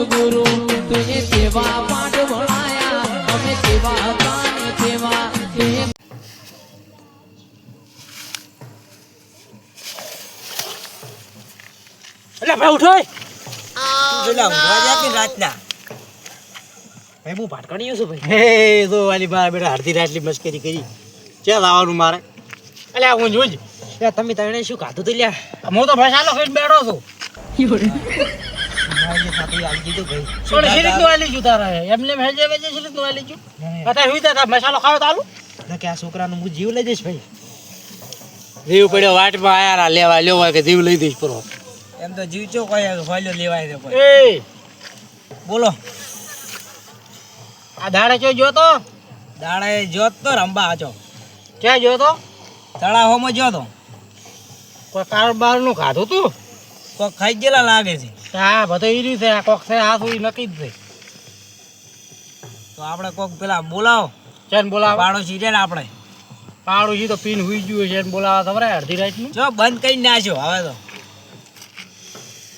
ગુરુ તુએ તેવા પાઠ ભણાયા અમે તેવા હતા ને તેવા તુએ એટલે ભાઈ ઉઠો પેલા ઊંઘવા જા કે રાતના ભાઈ હું ભાટકાણી છું ભાઈ હે તો વાલી મારા બેટા અડધી રાતની મસ્કરી કરી ક્યાં લાવવાનું મારે એટલે હું જોઈ લે તમે તને શું ખાધું તું લ્યા હું તો ભાઈ સાલો ખાઈને બેઠો છું મારી સાથે આવી દીધું ભાઈ પણ શરીર નું આલી જુ તારા એમને ભેજે ભેજે શરીર નું આલી જુ પતા હુઈ તા મસાલો ખાવ તો આલુ ના કે આ છોકરાનું હું જીવ લઈ જઈશ ભાઈ જીવ પડ્યો વાટમાં આયા લેવા લેવા કે જીવ લઈ દઈશ પરો એમ તો જીવ ચો કોઈ હોલ્યો લેવાય છે પણ એ બોલો આ દાડે ચો જો તો દાડે જોત તો રંબા આચો ક્યાં જો તો તળાવમાં જો તો કોઈ કારોબાર નું ખાધું તું કોક ખાઈ ગયેલા લાગે છે હા બધું ઈર્યું છે આ કોક છે આ સુઈ નક્કી જ છે તો આપણે કોક પેલા બોલાવો ચેન બોલાવા પાડોશી છે ને આપણે પાડોશી તો પીન હુઈ ગયું છે બોલાવા તમારે અડધી રાત નું જો બંધ કરી નાખ્યો હવે તો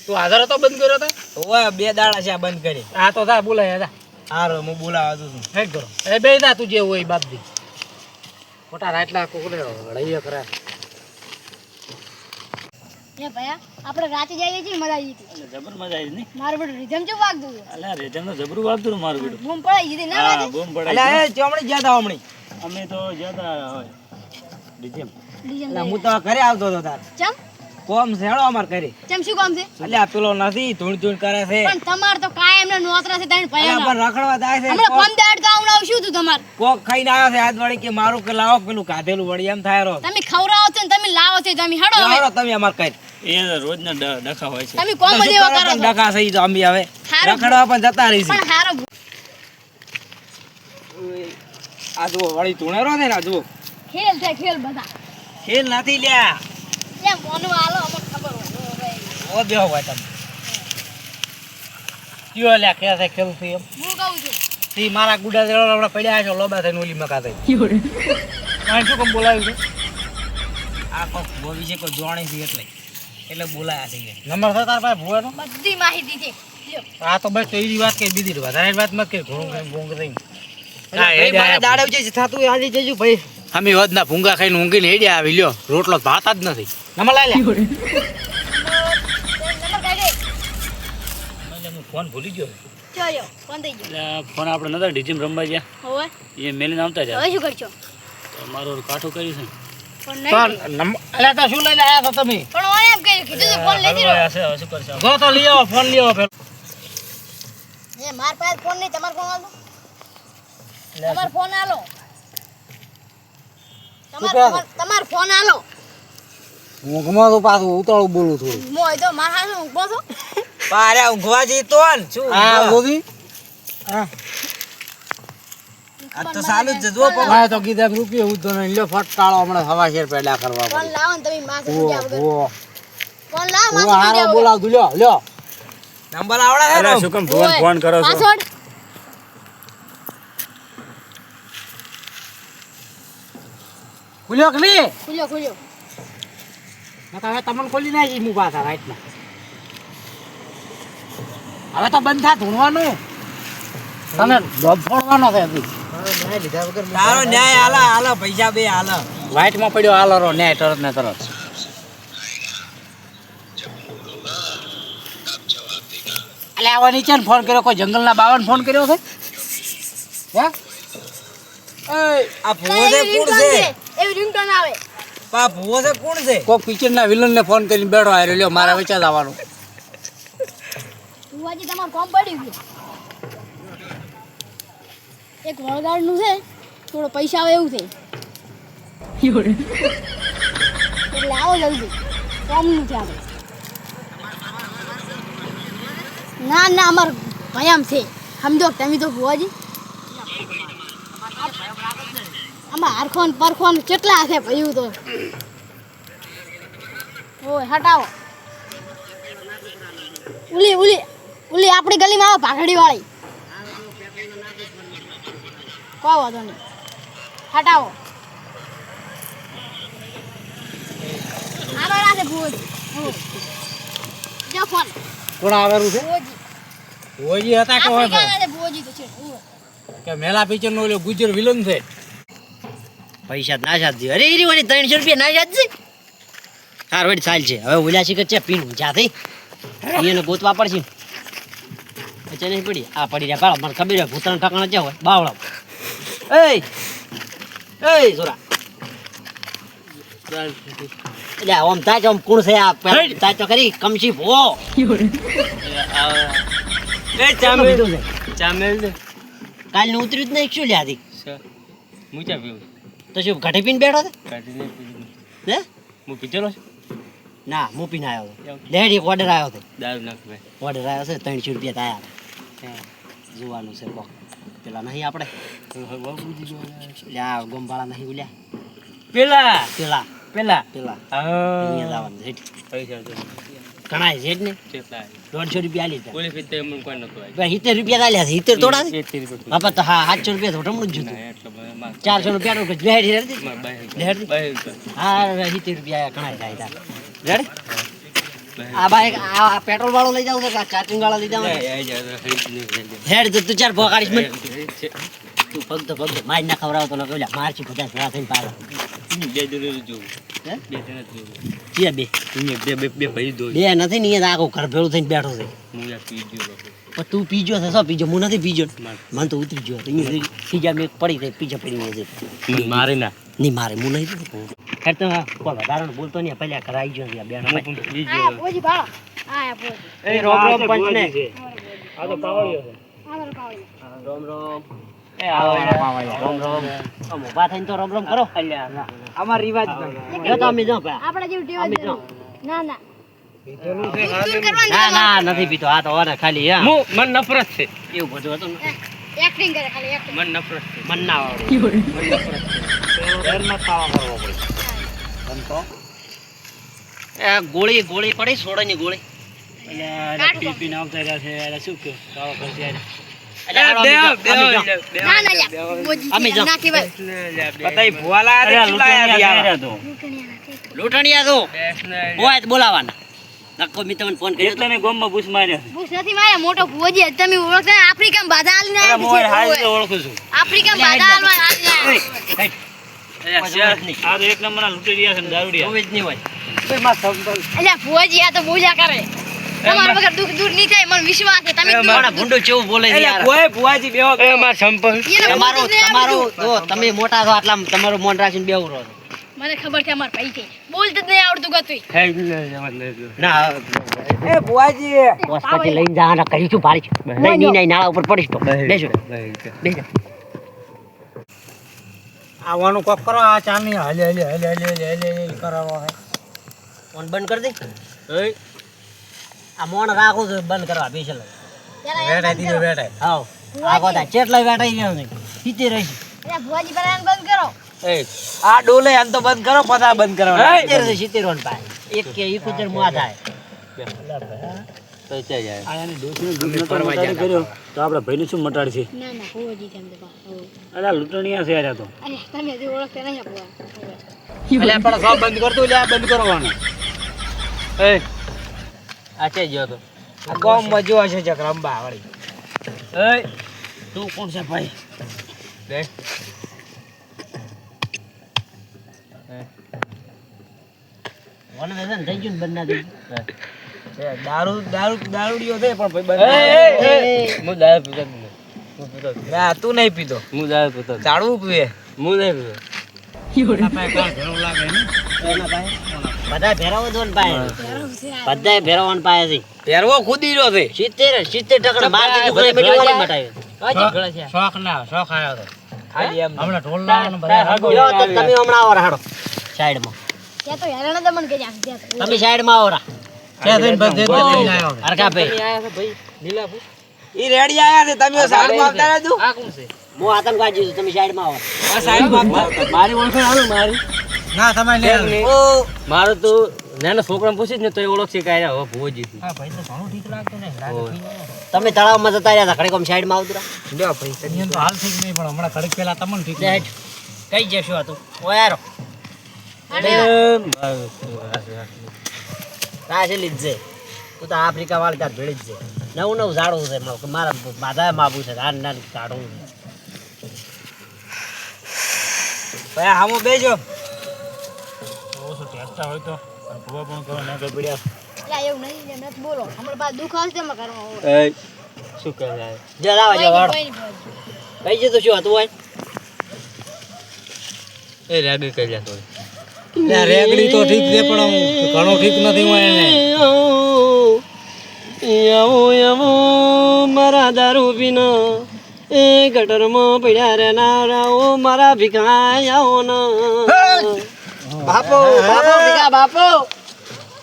તું હાજર હતો બંધ કર્યો તો ઓય 2 દાડા છે આ બંધ કરી આ તો જા બોલાય જા હારો હું બોલાવા દઉં છું હેડ કરો એ બે જા તું જે હોય બાપ દી મોટા રાટલા કોકને લઈએ કરે એ ભયા આપણે રાતે જઈએ છીએ મજા આવી હતી જબર મજા આવી ને મારું બેટું રીધમ ચો વાગતું હતું અલ્યા રેજમ તો જબરું વાગતું હતું મારું બેટું બૂમ પડાઈ દીધી ના હા વાગે બૂમ એટલે પડાય એ ચોમડી ગયા તા હમણી અમે તો જતા હોય ડીજેમ ડીજમ એટલે હું તો ઘરે આવતો હતો તાર ચમ કોમ સેડો અમાર ઘરે ચમ શું કામ છે એટલે આ પેલો નથી ધૂણ કરે છે પણ તમાર તો કાયમ ને નોતરા છે તને ભયા અલ્યા પણ રખડવા જાય છે હમણાં ફોન દાડ તો આવું આવશું તું તમાર કોક ખાઈને આવ્યો છે આજ વળી કે મારું કે લાવો પેલું કાધેલું વળી એમ થાય રો તમે ખવરાવો છો ને તમે લાવો છો તમે હડો હવે લાવો તમે અમાર કઈ એ રોજના ડખા હોય છે તમે કોમ દેવા કરો છો ડકા સહી તો અમે હવે હારું. રખડવા પણ જતા રહી છે પણ હારો આ જુઓ વળી ધૂણેરો છે ને આ જુઓ ખેલ છે ખેલ બધા ખેલ નથી લ્યા એમ કોનું આલો અમને ખબર હોય હવે ઓ બેહો ભાઈ તમે કયો લ્યા કે છે ખેલ થી એમ હું કહું છું તી મારા ગુડા જેવા હમણાં પડ્યા છો લોબા થઈને ઓલી મકા થઈ આ શું કેમ બોલાવ્યું છે આ કોક ભવિષ્ય કોઈ જોણી છે એટલે બોલાયા છે નંબર છે તાર પાસે ભુવાનો બધી માહિતી છે લ્યો આ તો બસ એવી વાત કે બીજી વધારે વાત મત કે ઘોંગ ખાઈને ભૂંગ થઈ ભાઈ મારા દાડે જે થાતું એ આજે જજો ભાઈ અમે વધના ભૂંગા ખાઈને ઊંઘીને હેડ્યા આવી લ્યો રોટલો ભાતા જ નથી નંબર લાય લે નંબર કાઢે એટલે હું ફોન ભૂલી ગયો ચોર્યો ફોન થઈ ગયો એટલે ફોન આપણે નતા ડીજેમ રમવા ગયા હવે એ મેલીને આવતા હવે જાય શું કરશો મારું કાઠું કર્યું છે ફોન તો નહીં નંબર એટલે તો શું લઈને આયા છો તમે પણ ઓને એમ કહ્યું કીધું તો ફોન લેતી રહો હશે હવે શું કરશે જો તો લઈ આવો ફોન લઈ આવો પેલો એ માર પાસે ફોન નહીં તમાર ફોન આલો તમાર ફોન આલો તમાર ફોન આલો હું ગમા તો પાછું ઉતાળું બોલું થોડું મોય તો માર હાથ ઊંઘો છો પારે ઊંઘવા જઈ તો ને શું આ બોધી હા આ તો સાલું જ જો આ તો કીધા રૂપિયો હું તો લ્યો ફટકાળો હમણાં હવા શેર પેડા કરવા ફોન પડે લાવો ને તમે માથે ઓ મૂક્યા વગર ઓ ફોન લાવો હું માથે હારો મૂક્યા વગર બોલાવ લ્યો લ્યો નંબર આવડે છે અલ્યા શું કેમ ફોન ફોન કરો છો પાસવર્ડ ખુલ્યો કે નહીં ખુલ્યો ખુલ્યો નકર હવે તમને ખોલી નાખી હું પાછા રાઈટમાં હવે તો બંધ થા ધૂણવાનું તને ડોબ ફોડવાનો છે હજી તારો ન્યાય હાલા પૈસા બે હાલા વાઈટમાં પડ્યો હાલરો ન્યાય તરત ને તરત એટલે આવા નીચે ફોન કર્યો કોઈ જંગલના બાવન ફોન કર્યો છે હે આ ભૂવો છે કોણ છે એવી રિંગટોન આવે પા ભૂવો છે કોણ છે કોઈ પિક્ચરના વિલનને ફોન કરીને બેઠો આવ્યો લ્યો મારા વચ્ચે જ આવવાનું ભુવાજી તમારું કોમ પડ્યું ગયું એક વળગાડનું છે થોડો પૈસા આવે એવું છે એટલે આવો જલ્દી કોમનું છે આપણે ના ના અમાર ભયામ છે સમજો તમે તો ભુવાજી આમાં હરખોન પરખોન કેટલા છે ભયું તો ઓય હટાવો ઉલી ઉલી ઉલી આપણી ગલીમાં આવે ભાગડી વાળી કોઈ વાંધો નહીં હટાવો આમાં છે ભુવાજી જો ફોન કોણ આવેલું છે ભુવાજી ભુવાજી હતા કે હોય આફ્રિકાના છે ભુવાજી તો છે ઓય. કે મેલા પિક્ચર નો ઓલો ગુજર વિલન છે. પૈસા ના જાત અરે ઈ વળી 300 રૂપિયા ના જાત છે હાર વળી ચાલ છે હવે ઓલા શીખર છે પીનું જાતી એને ગોતવા પડશે અચ્છા નહીં પડી આ પડી રહ્યા બાળા મને ખબર હોય ભૂતાના ઠકાણા જ્યાં હોય બાવળા એ જોરા એટલે આમ તાજ આમ કોણ છે આ તાજ તો કરી કમસી ભો એ ચામેલ દે કાલનું ઉતર્યું જ નહીં શું લ્યાથી હું ચા પીવું તો શું ઘટે પીને બેઠો છે કાઢીને પીવું હે હું પીચેલો છું ના હું પીને આવ્યો હતો લેડ એક ઓર્ડર આવ્યો હતો દારૂ નાખ ભાઈ ઓર્ડર આવ્યો છે 300 રૂપિયા થયા જોવાનું છે કોક પેલા નહીં આપણે લ્યા ગોમવાળા નહીં બોલ્યા પેલા પેલા પેલા પેલા હા અહીંયા જવાનું છે પૈસા તો ઘણા છે જ ને કેટલા 150 રૂપિયા આલી હતા પોલીસ ફીતે મને કોઈ નતો આવી 70 રૂપિયા આલ્યા છે 70 તોડા છે 70 રૂપિયા બાપા તો હા 700 રૂપિયા તો રમણું જ જોતું ના એટલો બધો માર 400 રૂપિયા નું લેડી રેડી માર બાય લેડી બાય હા 70 રૂપિયા ઘણા થાય તા રેડી આ બાઈક આ પેટ્રોલ વાળો લઈ જાવ છે કે ચાર્જિંગ વાળો લઈ જાવ હેડ તો તું ચાર ભોકાડીશ મને તું ભગતો માર ના ખવરાવ તો ન કહું મારથી 50 ભેળા થઈને પાછા બે જણ જો હે બે જણ જો ચિયા બે બે ભાઈ દો બે નથી ને અહીંયા આખું ઘર ભેળું થઈને બેઠો છે હું યાર પી ગયો પણ તું પીજો છે શું પીજો હું નથી પીજો મને તો ઉતરી ગયો તો અહીંયા ખીજા મેં પડી ગઈ પીજા પડી છે મારે ના નહીં મારે હું નહીં હેડ તો કોલ વધારાનું બોલતો નહીં પહેલા ઘર આવી ગયો બેઠો આયા ભુવાજી ભાળો આયા ભુવાજી એ રોમ રોમ પંચ ને આ તો પાવળિયો છે. અમારો કાવળી રોમ રોમ એ આવો રોમ રોમ આમ ઊભા થઈને તો રોમ રોમ કરો અમાર રિવાજ જો તો અમે જો પા આપણા જેવું ટેવ અમે જ જો. ના ના પીધેલું છે તું કરવાની ના ના નથી પીતો આ તો ઓને ખાલી હા હું મન નફરત છે એવું બધું હતું ને એક્ટિંગ કરે ખાલી એક્ટિંગ મન નફરત છે મન ના આવડે ઘરમાં ખાવા કરવો પડે. બનતો એ ગોળી ગોળી પડી સોડાની ગોળી પી પીને આવતા રહ્યા છે એટલે શું કે કાળો કરતી આજે એટલે હાલો અમે જો. ના ના લ્યા ભુવાજી અમે જો. ના કહેવાય બતાઈ ભોલા અરે રે ચુલાયા તો લૂંટણીયા તો હોય તો બોલાવાના નક્કો મેં તમને ફોન કર્યો એટલે ને ગોમમાં પૂછ માર્યા બુસ નથી માર્યા મોટો ભુવાજી જ તમે ઓળખતા ને આફ્રિકામાં બાધા આલીને અરે મોય આવ્યા હાલ છે. ઓળખું છું આફ્રિકામાં બાધા આલવા આલીને આ તો એક નંબરના લૂંટી રહ્યા છે ને દારૂડિયા હોય જ નહીં હોય અલ્યા ભુવાજી આ તો બોલ્યા કરે તમારા વગર દુઃખ દૂર નહીં થાય મને વિશ્વાસ છે તમે મારા ભૂંડો કેવું બોલે છે યાર ભુવાજી બેહો એ માર સંપલ તમારો તમારો જો તમે મોટા છો આટલા તમારું મોન રાખીને બેહું રહો છો. મને ખબર છે અમાર ભાઈ છે બોલતું જ નહીં આવડતું ગતું ના એ ભુવાજી બોસ પછી લઈને જવાના કરીશું ભારી નહીં નહીં નાળા ઉપર પડીશ તો બેસો બેસો આવવાનું કોક કરો આ ચાની હલે હલે હલે હલે હલે હલે કરાવો છે. ફોન બંધ કરી દે આ મોણ રાખું છું બંધ કરવા બેસેલ વેટાઈ દીધો વેટાઈ. હાવ આ બધા ચેટલા વેટાઈ ગયો ને પીતે રહી અલ્યા ભુવાજી પહેલા એને બંધ કરો આ ડોલે આમ તો બંધ કરો પતા બંધ કરવાના. સિત્તેર રોન પાય એક કે 71 માં થાય આ એને ડોશીને દૂધ નતો મટાડી કર્યો તો આપણા ભાઈને શું મટાડ છે ના ના ભુવાજી કેમ તો અરે લૂંટણીયા છે યાર આ તો અરે તમે હજી ઓળખતા નહીં ભુવા અલ્યા પણ સબ બંધ કરતો લે બંધ કરવાનો. એ આ ચે ગયો તો આ ગામમાં જો છે ચક રંબા વાળી. એ તું કોણ છે ભાઈ બે વન વેસન થઈ ગયું ને બંધ ના થઈ એ દારૂ દારૂ દારૂડિયો છે પણ ભાઈ બંધ. હું દારૂ પીતો જ નહીં. હું પીતો જ નહીં. ના તું નહીં પીતો. હું દારૂ પીતો જ નહીં. ચાળવું પીએ. હું નહીં પીતો બધા ભેરાવો દો ને પાય બધા ભેરાવાન પાય છે પહેરવો ખુદી રહ્યો છે. 70% માર દીધું ઘરે બેઠી ઓલી મટાય શોખ ના શોખ આવ્યો તો ખાલી એમ હમણાં ઢોલ લાવવાનું જો તો તમે હમણાં આવો રાડો સાઈડમાં ત્યાં તો હેરાન દમન કર્યા ત્યાં તો તમે સાઈડમાં આવો રા ક્યાં થઈને બંધ થઈને લઈને આવ્યો છે. હરકા ભાઈ ઈ રેડી આયા છે તમે સાઈડમાં આવતા રહેજો. આ કોણ છે હું આતંકવાદી છું તમે સાઈડમાં આવો આ સાઈડમાં આવતા. મારી ઓળખાણ આનું મારી ના તમારે લે. ઓ મારું તો નાના છોકરાને પૂછીશ ને તો એ ઓળખશે કે આ ભુવાજી છે. હા ભાઈ તો ઘણું ઠીક લાગતું ને. તમે તળાવમાં જતા રહ્યા હતા ઘડીક આમ સાઈડમાં આવતું રા લ્યો ભાઈ તને તો હાલ ઠીક નહીં પણ હમણાં ઘડીક પહેલા તમને ઠીક લે હેઠ. કઈ જશો આ તું ઓ યાર રાશે લીધે તું તો આફ્રિકા વાળી તાર ભેળી જ છે નવું નવું ઝાડવું છે મારા માધા માબુ છે નાન નાન ઝાડવું છે. ભાઈ હામો બેજો ઓછો ટેસ્ટા હોય તો ભૂવા પણ કરો ના કઈ પડ્યા એટલે એવું નહીં એમ નથી બોલો હમણાં બાદ દુઃખ આવશે એમાં ઘરમાં એ શું કહે જરા આવે જવાડ કોઈ નહીં કઈ જતો શું હતું હોય એ રેગડી કરી લે થોડી રેગડી તો ઠીક છે પણ ઘણો ઠીક નથી હોય એને આવો મારા દારૂ પીનો એ ગટરમાં પડ્યા રે નારાઓ મારા ભીખાય આવો ના બાપો બાપો ભીખા બાપો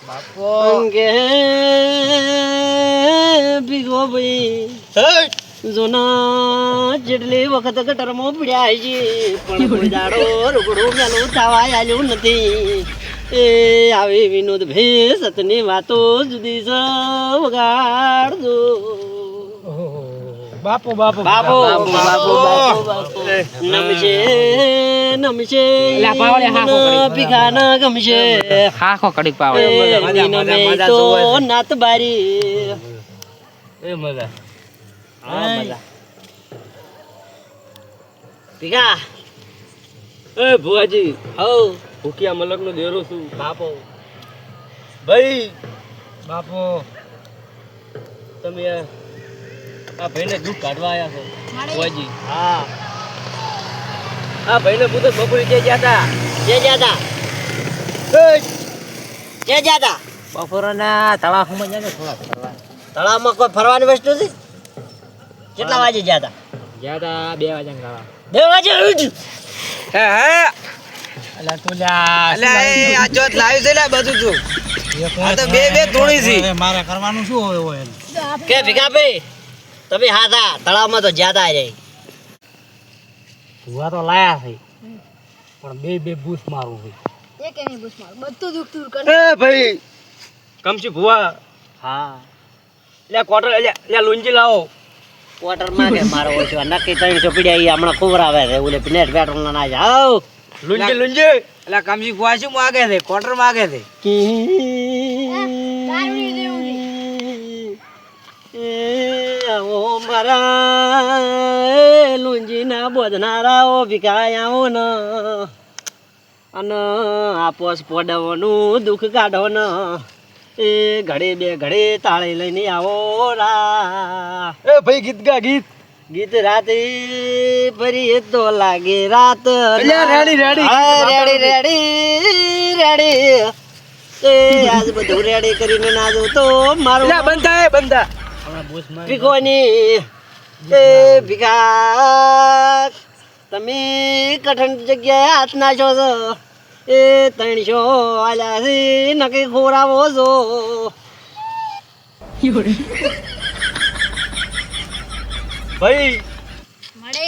બાપો અંગે ભીખો ભાઈ જોના જેટલી વખત ગટરમાં પડ્યા છે પણ કોઈ દાડો રૂગડો મેલું થવા આલ્યું નથી એ આવી વિનોદ ભાઈ સતની વાતો જુદી છે વગાડજો બાપો બાપો બાપો બાપો બાપો નમશે નમશે ભીખાના ગમશે હાખો કડી પાવડે તો નાત બારી એ મજા હા મજા ભીખા એ ભુવાજી હો ભૂકિયા મલક નો દેરો છું બાપો ભાઈ બાપો તમે આ ભાઈને દુઃખ કાઢવા આવ્યા છો ભુવાજી હા આ ભાઈને પૂછો બપોરે ક્યાં ગયા હતા જે જાતા બપોરના તળાવમાં જાય ને થોડા ફરવા તળાવમાં કોઈ ફરવાની વસ્તુ છે કેટલા વાગે જાતા ગયા તા 2 વાગ્યા ગાળા 2 વાગે ઉઠ હે હે અલા તું લ્યા અલે આ ચોથ લાવ્યું છે લે બધું તું આ તો બે તોડી છે હવે મારે કરવાનું શું હવે હોય એને? કે ભીખા ભાઈ તમે હાથા તળાવમાં તો જાતા રે ભૂવા તો લાયા છે પણ બે બૂસ મારું છે એ કે નહીં પૂછ માર બધું દુઃખ દૂર કર એ ભાઈ કમસી ભુવા હા લે ક્વાર્ટર લે લુંજી લાવો ક્વાર્ટર માં કે મારો ઓછો નક્કી 300 પીડ્યા ઈ હમણાં ખુવરાવે છે ઓલે નેટ પેટ્રોલ ના જાવ લુંજી એટલે કમસી કુવા શું માગે છે ક્વાર્ટર માગે છે દારૂ દેવું ઓ મારા લુંજી ના બોધનારા ઓ ભીખાય આવો ન અને આપોસ પોડવાનું દુઃખ કાઢો ન એ ઘડે બે ઘડે તાળી લઈને આવો રા એ ભાઈ ગીત ગા ગીત ગીત રાતે ફરી તો લાગે રાત રેડી રેડી એ આજ બધું રેડી કરીને નાજો તો મારું બંધા ભીખોની એ ભીખા તમે કઠણ જગ્યાએ હાથ નાખો છો એ 300 આલ્યા છે નક્કી ખોરાવો છો ભાઈ મળે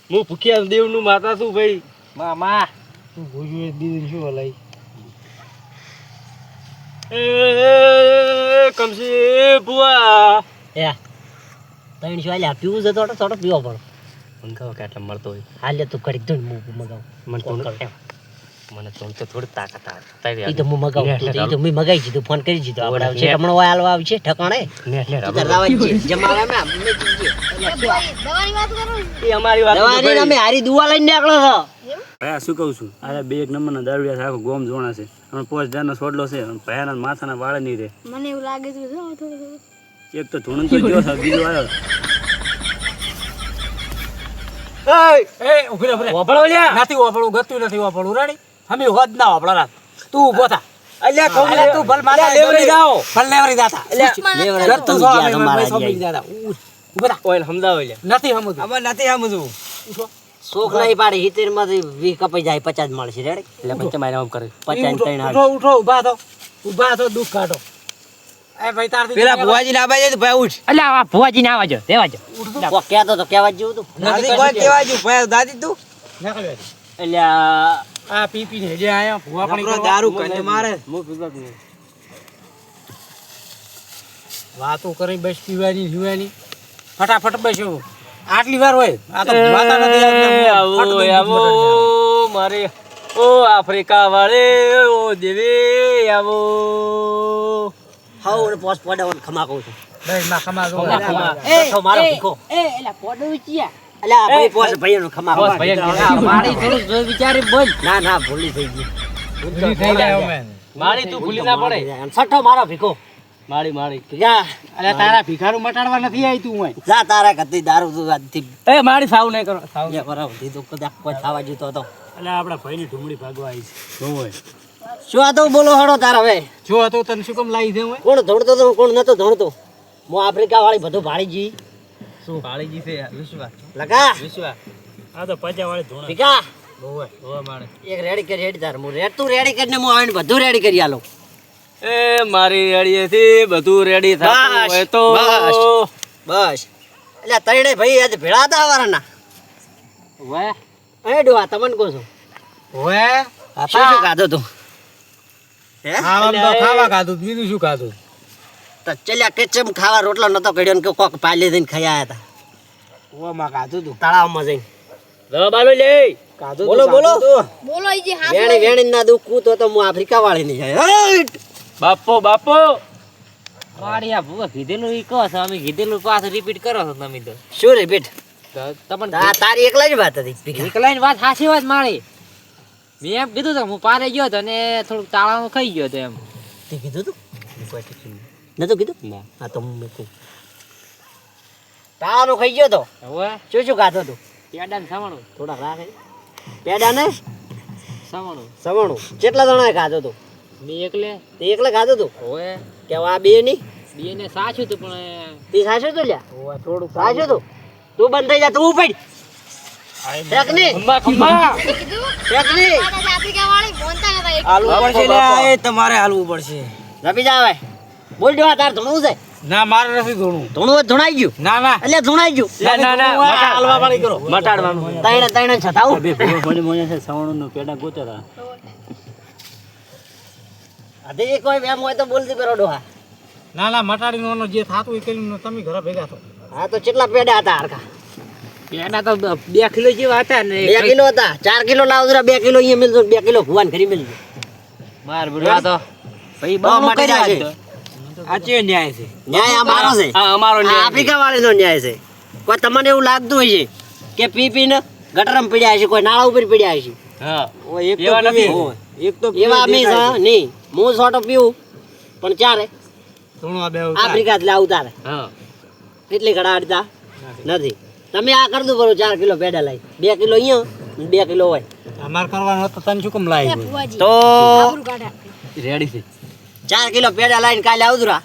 હું ભૂખ્યા દેવ નું માતા છું ભાઈ મામા તું ભૂજ્યું દીદી શું હલાઈ એ કમસી ભુવા એ 300 આલ્યા પીવું છે થોડો પીવો પડો મંગાવો કે આટલા મળતો હોય હાલે તું કરી દઉં મગાવ મને તો મને તો થોડી તાકાત આવે ઈ તો હું મગાવું ઈ તો મેં મગાઈ દીધું ફોન કરી દીધો આપણે આવશે હમણાં ઓય હાલવા આવશે ઠકાણે તું તાર રાવા જ છે જમાવે મે અમે કીજે દવાની વાત કરો એ અમારી વાત દવાની અમે હારી દુવા લઈને નીકળો છો ભાઈ શું કહું છું આ બે એક નંબરના દારૂડિયા છે આખો ગોમ જોણા છે અને 5 હજારનો સોડલો છે અને ભયાના માથાના વાળ નહીં રહે મને એવું લાગે છે થોડું એક તો ધૂણન તો ગયો છે બીજો આવ્યો એ ઉભરે વાપરો લ્યા નથી વાપરવું ગતું નથી વાપરવું રાણી અમે હોદ ના વાપરો રાત તું ઊભો થા અલ્યા કહું તું ભલ માતા લેવરી જાઓ ભલ લેવરી જાતા લેવરા તું તો ગયા અમે તમારા સમજી જાતા ઊભો થા ઓય સમજાવો લે નથી સમજવું અમે નથી સમજવું શોખ નહીં પાડે 70 માંથી 20 કપાઈ જાય 50 મળશે રેડી એટલે પછી મારે આમ કરે 50 ત્રણ હાલ ઉઠો ઊભા થો દુઃખ કાઢો એ ભાઈ તારથી પેલા ભુવાજી ના બાજે ભાઈ ઉઠ એટલે આ ભુવાજી ના આવજો દેવાજો કોક કહેતો તો કહેવા જેવું તું નથી કોઈ કેવા જો ભાઈ દાદી તું એટલે આ પીપી ને જે આયા ભૂવા પણ નકરો દારૂ કને મારે હું પીવા પીવા વાતો કરી બસ પીવાની ફટાફટ બેસો આટલી વાર હોય આ તો વાતા નથી આવો મારે ઓ આફ્રિકા વાળે ઓ દેવી આવો હાઉ ને પોસ પડવાનું ખમા કહું છું ભાઈ માં ખમા જો છઠ્ઠો મારો ભીખો એલા પોડો વિચિયા અલ્યા ભાઈ પોસ ભાઈનો ખમા પોસ ભાઈનો. મારી થોડું જોઈ વિચારી બોલ ના ભૂલી થઈ ગઈ ભૂલી થઈ જાય અમે મારી તું ભૂલી ના પડે. છઠ્ઠો મારો ભીખો મારી જા અલ્યા તારા ભિખારું મટાડવા નથી આવી તું હોય જા તારા કતી દારૂ તું આજથી એ મારી સાવ નહીં કરો સાવ યા બરાબર દીધું કદાચ કોઈ થવા જતો હતો એટલે આપણા ભાઈની ઢુંગળી ભાગવા આવી છે શું હોય શું આ તો બોલો હડો તારા હવે જો હતો તને શું કેમ લાવી દે હું કોણ ધોડતો તો કોણ નતો ધોડતો હું આફ્રિકા વાળી બધું ભાળી જી ભાળીજી છે વિશ્વા લગા આ તો પચા વાળી ધોણા ભીખા હોવા મારે. એક રેડી કરી રેડી તાર હું તું રેડી કરીને હું આવીને બધું રેડી કરી આલો એ મારી રેડીએથી બધું રેડી થતું બસ, હોય તો બસ એટલે તૈણે ભાઈ આજે ભેળા હતા વારાના વાહ એ ડોહા તમને કહું છું ઓએ શું શું ખાધું તું હે આમ તો ખાવા ખાધું બીજું શું ખાધું તો ચલ્યા કેચમ ખાવા રોટલો નતો કર્યો ને કે કોક પાલી દઈને ખાઈ આયા હતા ઓમાં ખાધું તું તળાવમાં જઈને બાલો લે ખાધું બોલો બોલો બોલો ઈ જે હાથ વેણી વેણી ના દુખું તો હું આફ્રિકા વાળી નહીં જાય બાપો મારી આ ભૂવા કીધેલું ઈ કહો છો અમે કીધેલું પાછું રિપીટ કરો છો તમે તો શું રિપીટ તમને તારી એકલા જ વાત હતી એકલાની વાત હાચી વાત મારી મેં એમ કીધું તો હું પારે ગયો તો ને થોડુંક તાળામાં ખાઈ ગયો તો એમ તે કીધું તું નતું કીધું હા તો હું મેં કહું તાળાનું ખાઈ ગયો તો હવે શું શું ખાધો તું પેડા ને સવાણું થોડા રાખે પેડા ને સવાણું સવણું કેટલા જણાએ ખાધો તું બે એકલે તે એકલે ખાધો તું હવે કે આ બે ની બે ને સાચું તું પણ તે સાચું તું લ્યા થોડું સાચું તું તું બંધ થઈ જા તું ઉપડ ફેંકની ફેંકની આફ્રિકા વાળી બોલતા નતા એક હાલવું પડશે લે એ તમારે હાલવું પડશે રપી જા હવે બોલ દેવા તાર ધૂણું છે ના મારે નથી ધોણું ધૂણું હોય ધૂણાઈ ગયું ના ના એટલે ધૂણાઈ ગયું હાલવા વાળી કરો મટાડવાનું તૈણે તૈણે છતાવું બે ભેગો મળી મને છે સવણનું પેડા ગોતેલા હજી કોઈ વેમ હોય તો બોલતી કરો ડોહા ના ના મટાડીનો જે થાતું એ કરીને તમે ઘરે ભેગા થો હા તો કેટલા પેડા હતા હરખા પેડા તો 2 કિલો જેવા હતા ને 2 કિલો હતા 4 કિલો લાવજરા 2 કિલો અહીંયા મિલજો 2 કિલો ભુવાન ઘરી મિલજો માર બુરા તો ભાઈ બહુ બહુ મટી કર્યા જાય છે આ ચે ન્યાય છે ન્યાય અમારો છે હા અમારો આ આફ્રિકા વાળીનો ન્યાય છે કોઈ તમને એવું લાગતું હોય છે કે પી પીને ગટરમ પડ્યા છે કોઈ નાળા ઉપર પડ્યા છે હા એક તો એવા નથી. પીવું. એક તો એવા અમે નહીં હું સોટો પીવું પણ ચારે ધોણું આ બે આફ્રિકા જ લાવું તારે હા એટલી ઘડા અડતા નથી તમે આ કરી દો બરો 4 કિલો પેડા લાવી 2 કિલો અહીંયા અને 2 કિલો હોય અમાર કરવાનું હતું તને શું કેમ લાવી ભુવાજી તો આબરૂ કાઢા રેડી છે 4 કિલો પેડા લાવીને કાલે આવદુરા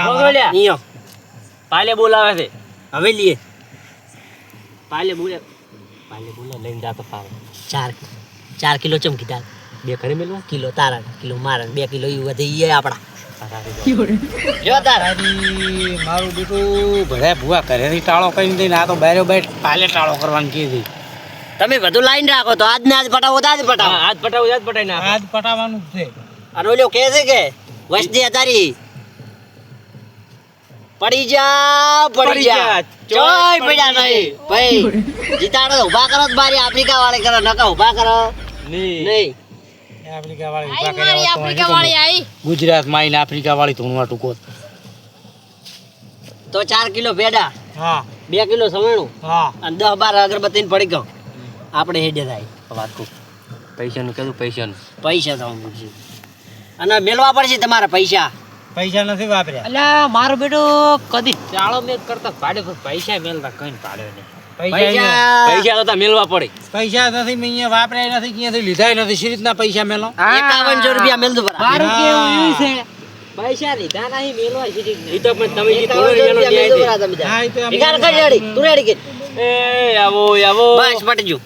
બોલ્યા અહીંયા પાલે બોલાવે છે હવે લઈએ પાલે બોલે લઈને જાતો પાવ 4 કિલો ચમકી તાર બે ઘરે મેલવા કિલો તારા કિલો મારા 2 કિલો ઈ વધી ઈ આપડા જો તાર તારી મારું બેટું ભરે ભુવા ઘરેથી ટાળો કરીને દઈને આ તો બારે બાર પાલે ટાળો કરવાનું કીધી તમે બધું લાઈન રાખો તો આજ ને આજ પટાવો તો આજ પટાવો હાથ પટાવ જાત પટાઈ ના આજ પટાવાનું જ છે અને ઓલો કહે છે કે વસ્તી તારી પડી જા ચોય પડ્યા નહીં ભાઈ જીતાડો તો ઊભા કરો જ બારી આફ્રિકા વાળે કરો નકા ઊભા કરો નહીં આફ્રિકા વાળી આઈ મારી આફ્રિકા વાળી આઈ ગુજરાત માં આવીને આફ્રિકા વાળી ધૂણવા ટૂંકો તો 4 કિલો પેડા હા 2 કિલો સમેણું હા અને 10-12 અગરબત્તી પડી ગયો આપણે હેડે થાય વાત કો પૈસાનું કીધું પૈસાનું પૈસા થવા મળશે અને મેળવા પડશે તમારા પૈસા પૈસા નથી વાપર્યા અલ્યા મારો બેટો કદી ચાળો મેં કરતા ભાડે પૈસા મેલતા કઈ ભાડે ને પૈસા પૈસા તો મેલવા પડે પૈસા નથી મેં અહીંયા વાપર્યા નથી ક્યાંથી લીધા નથી શી રીતના પૈસા મેલો 51 રૂપિયા મેલ દો મારું હા. કેવું એવું છે પૈસા લીધા નહીં મેલવા છે ઈ તો પણ તમે જે 51 રૂપિયા મેલ દો હા, એ તો અમે- ભિખાર કર રેડી તું રેડી કે એ આવો આવો બસ પટી ગયું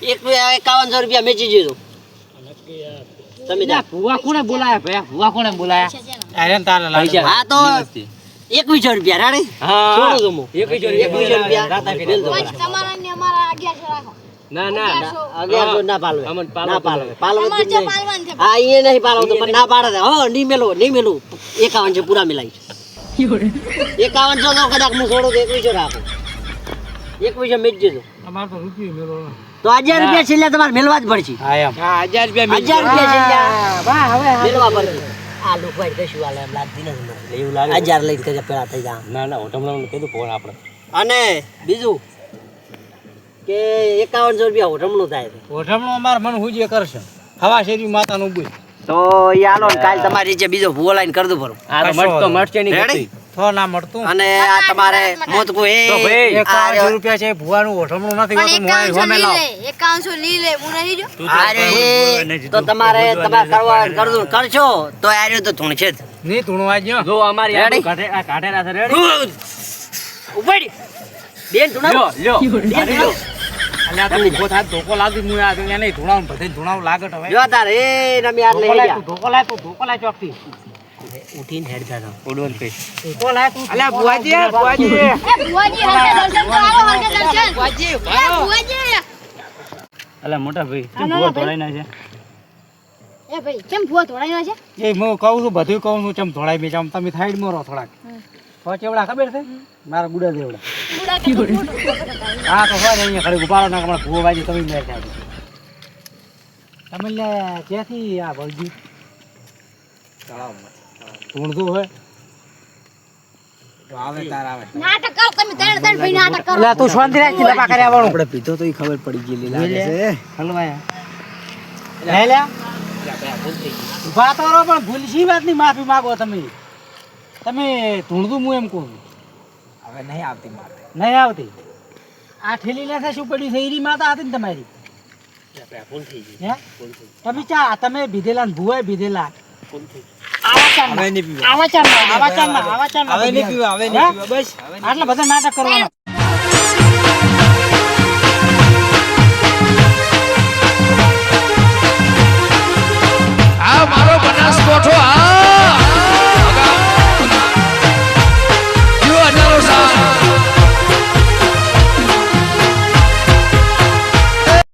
51 રૂપિયા મેચી દીધું તમે જા ભુવા કોને બોલાયા ભયા ભુવા કોને બોલાયા અરે તારા લાડુ. આ તો 21 રૂપિયા રેડી હા થોડું જમો 21 રૂપિયા મેલ દો ભુવાજી તમારા ને અમારા 1100 રાખો ના ના 1100 ના પાલવે અમન ના પાલવે પાલવે અમારે જ જો નહીં. પાલવાન છે હા એ નહીં પાલવ તો પણ ના પાડે છે. હો નહીં મેલું 51 છે પૂરા મિલાઈ 51 તો કદાચ હું છોડું તો 21 રાખો 21 મેચ દીધું અમારે તો રૂપિયો મેલો ને. તો 1000 રૂપિયા છેલ્લા તમારે મેલવા જ પડશે હા એમ 1000 રૂપિયા 1000 રૂપિયા છેલ્લા મેલવા પડશે આ લોકો આઈ કશું હાલે એમ લાગતી નથી મને. એવું લાગે 1000 લઈને કજે પેલા થઈ જા. ના ના હોટલમાં કીધું ફોન આપણે અને બીજું કે 5100 રૂપિયા હોટમનું થાય છે. ઓઢમણો અમાર મન હુજે કરશે હવા શેરી માતાનું બુઈ તો એ હાલો ને કાલ તમારી રીતે બીજો ભૂવો લાઈન કરી દઉં ભરું. આ તો મળશે નહીં રેડી? તો ના મળતું અને આ તમારે મોતકુ એ તો ભાઈ, આ 5100 રૂપિયા છે ભુવાનું ઓઢમણું નથી હોતું હું અહીં હોમે લાવ 5100 લઈ લે હું નહીં જો અરે તો તમારે કરવા કરવું કરશો તો આ રહ્યું તો ધૂણશે જ. નહીં ધૂણવા ગયો જો અમારી રેડી? કાઢેલા છે રેડી ઉપાડી બેન ધૂણાવો. લ્યો બેન ધૂણાવો. અલ્યા તું ઊભો થાય ધોકો લાગી હું આ એને ધૂણાવું બધે ધૂણાવું લાગટ હવે જો તાર એ નમી આટ લઈ જા. ધોકો લાય ચોકથી ઉઠીને હેડ જા. ઉડવન પે ધોકો લાય તું અલ્યા બુઆજી બુઆજી એ ભુવાજી હરકે દર્શન તો આવો હરકે દર્શન ભુવાજી ભુવાજી અલા મોટા ભાઈ તું ભૂવા ધોળાઈ ના છે એ ભાઈ કેમ ભુવા ધોડાયો છે એ હું કહું છું બધું કહું છું ચમ ધોળાઈ બે ચમ તમે સાઈડ માં રહો થોડાક તો ચેવડા ખબર છે મારા ગુડા દેવડા બુડા કે હા તો હોય ને અહીંયા ખડી ઉપાડો ના હમણાં ભૂવો બાજી તમે મેર થાય તમે લે ક્યાંથી આ ભલજી ઢૂંઢતું હોય તો આવે તાર આવે નાટક કરો તમે ત્રણ ભાઈ નાટક કરો એટલે તું શાંતિ રાખ લપા કર્યા વાળું આપણે પીધો તો ખબર પડી ગયેલી લાગે છે. હલવાયા લે લે ઉભા તો રહો પણ ભૂલશી વાતની માફી માંગો તમે ધૂણતું હું એમ કહું હવે નહીં આવતી આ ઠેલી લેશે શું પડ્યું છે ઈરી માતા હતી ને તમારી હે તમે ભીધેલા ને ભૂવાય ભીધેલા આવા ચારમાં બસ આટલા બધા નાટક કરવાના આ મારો બનાસકોઠો આ